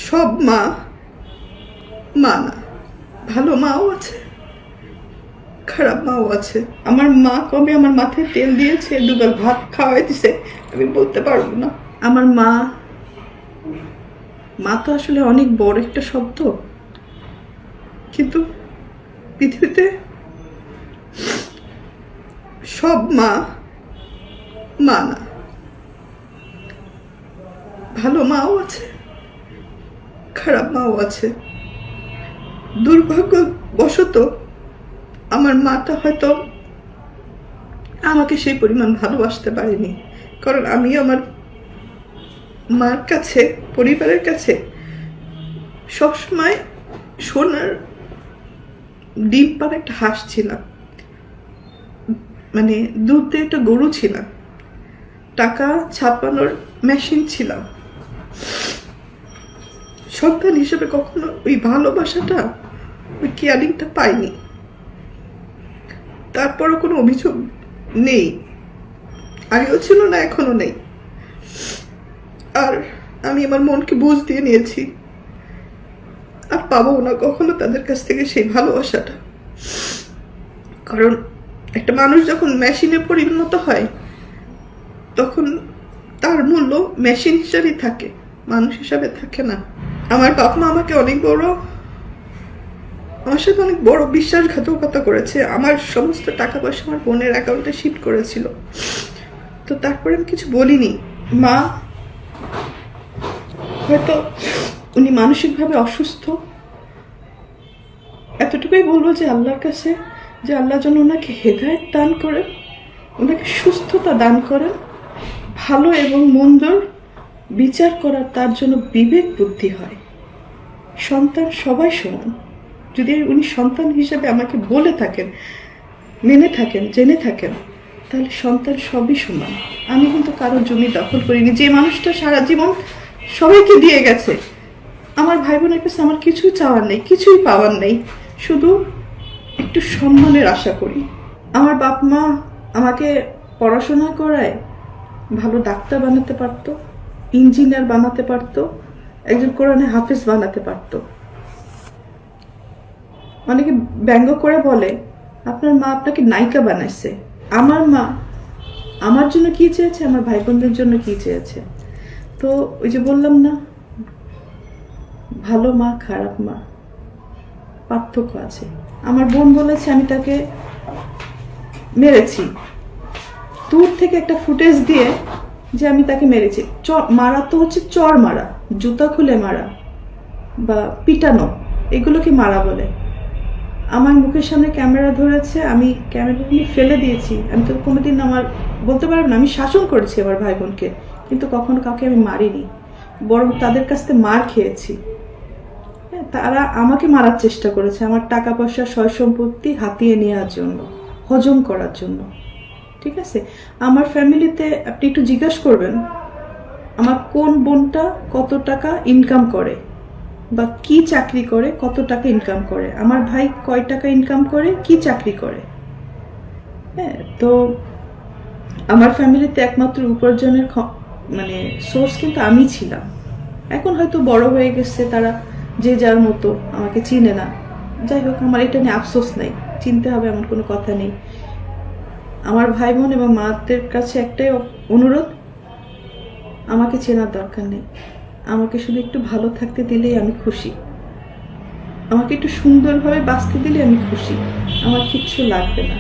সব মা মা না, ভালো মাও আছে, খারাপ মাও আছে। আমার মা কবে আমার মাথায় তেল দিয়েছে, দুগাল ভাত খাওয়াই দিছে আমি বলতে পারবো না। আমার মা মা তো আসলে অনেক বড় একটা শব্দ, কিন্তু পৃথিবীতে সব মা মা না, ভালো মাও আছে, খারাপ মাও আছে। দুর্ভাগ্যবশত আমার মাটা হয়তো আমাকে সেই পরিমাণ ভালোবাসতে পারেনি, কারণ আমি আমার মার কাছে, পরিবারের কাছে সবসময় সোনার ডিম পাড়া একটা হাঁস ছিলাম, মানে দুধ দিয়ে একটা গরু ছিলাম, টাকা ছাপানোর মেশিন ছিলাম। সন্তান হিসেবে কখনো ওই ভালোবাসাটা, ওই কেয়ারিংটা পাইনি। তারপরও কোনো অভিযোগ নেই, আগেও ছিল না, এখনো নেই। আর আমি আমার মনকে বুঝ দিয়ে নিয়েছি, আর পাবো না কখনো তাদের কাছ থেকে সেই ভালোবাসাটা। কারণ একটা মানুষ যখন মেশিনে পরিণত হয় তখন তার মূল্য মেশিন হিসাবেই থাকে, মানুষ হিসাবে থাকে না। আমার বাপ মা আমাকে অনেক বড়, আমার সাথে অনেক বড় বিশ্বাসঘাতকতা করেছে। আমার সমস্ত টাকা পয়সা আমার বোনের অ্যাকাউন্টে শিফট করেছিল, তো তারপরে আমি কিছু বলিনি। মা হয়তো উনি মানসিকভাবে অসুস্থ, এতটুকুই বলবো যে আল্লাহর কাছে, যে আল্লাহ যেন ওনাকে হেদায়েত দান করেন, ওনাকে সুস্থতা দান করেন, ভালো এবং মন্দর বিচার করার তার জন্য বিবেক বুদ্ধি হয়। সন্তান সবাই সমান, যদি উনি সন্তান হিসেবে আমাকে বলে থাকেন, মেনে থাকেন, জেনে থাকেন, তাহলে সন্তান সবই সমান। আমি কিন্তু কারো জমি দখল করিনি। যে মানুষটা সারা জীবন সবাইকে দিয়ে গেছে, আমার ভাই বোনের কাছে আমার কিছুই চাওয়ার নেই, কিছুই পাওয়ার নেই, শুধু একটু সম্মানের আশা করি। আমার বাপ মা আমাকে পড়াশোনা করায় ভালো ডাক্তার বানাতে পারতো, ইঞ্জিনিয়ার বানাতে পারতো, একজন কোরআনে হাফেজ বানাতে পারতো। অনেকে ব্যঙ্গ করে বলে আপনার মা আপনাকে নায়িকা বানাইছে। আমার মা আমার জন্য কি চেয়েছে, আমার ভাই বোনদের জন্য কি চেয়েছে। তো ওই যে বললাম না, ভালো মা খারাপ মা, পার্থক্য আছে। আমার বোন বলেছে আমি তাকে মেরেছি, দূর থেকে একটা ফুটেজ দিয়ে যে আমি তাকে মেরেছি। মারা তো হচ্ছে চর মারা, জুতা খুলে মারা বা পিটানো, এগুলোকে মারা বলে। আমার মুখের সামনে ক্যামেরা ধরেছে, আমি ক্যামেরা নিয়ে ফেলে দিয়েছি। আমি তো কোনোদিন আমার বলতে পারবো না আমি শাসন করেছি আমার ভাই বোনকে, কিন্তু কখনো কাউকে আমি মারিনি, বরং তাদের কাছ থেকে মার খেয়েছি। হ্যাঁ, তারা আমাকে মারার চেষ্টা করেছে আমার টাকা পয়সা, সয় সম্পত্তি হাতিয়ে নেওয়ার জন্য, হজম করার জন্য। ঠিক আছে, আমার ফ্যামিলিতে আপনি একটু জিজ্ঞাসা করবেন আমার কোন বোনটা কত টাকা ইনকাম করে বা কি চাকরি করে, কত টাকা ইনকাম করে, আমার ভাই কয় টাকা ইনকাম করে, কি চাকরি করে। হ্যাঁ, তো আমার ফ্যামিলিতে একমাত্র উপার্জনের মানে সোর্স কিন্তু আমি ছিলাম। এখন হয়তো বড় হয়ে গেছে তারা, যে যার মতো, আমাকে চিনে না। যাই হোক, আমার এটা নিয়ে আফসোস নেই, চিনতে হবে এমন কোনো কথা নেই। আমার ভাই বোন এবং মাদের কাছে একটাই অনুরোধ, আমাকে চেনার দরকার নেই, আমাকে শুধু একটু ভালো থাকতে দিলেই আমি খুশি, আমাকে একটু সুন্দরভাবে বাঁচতে দিলে আমি খুশি, আমার কিচ্ছু লাগবে না।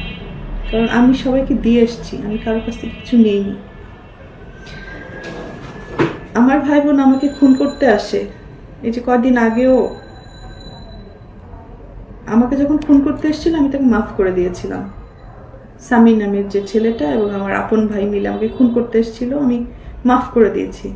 কারণ আমি সবাইকে দিয়ে এসেছি, আমি কারোর কাছ থেকে কিছু নেইনি। আমার ভাই বোন আমাকে খুন করতে আসে, এই যে কদিন আগেও আমাকে যখন খুন করতে এসেছিল আমি তাকে মাফ করে দিয়েছিলাম। সামি নামের যে ছেলেটা এবং আমার আপন ভাই মিলে আমাকে খুন করতে এসেছিল, আমি মাফ করে দিয়েছি।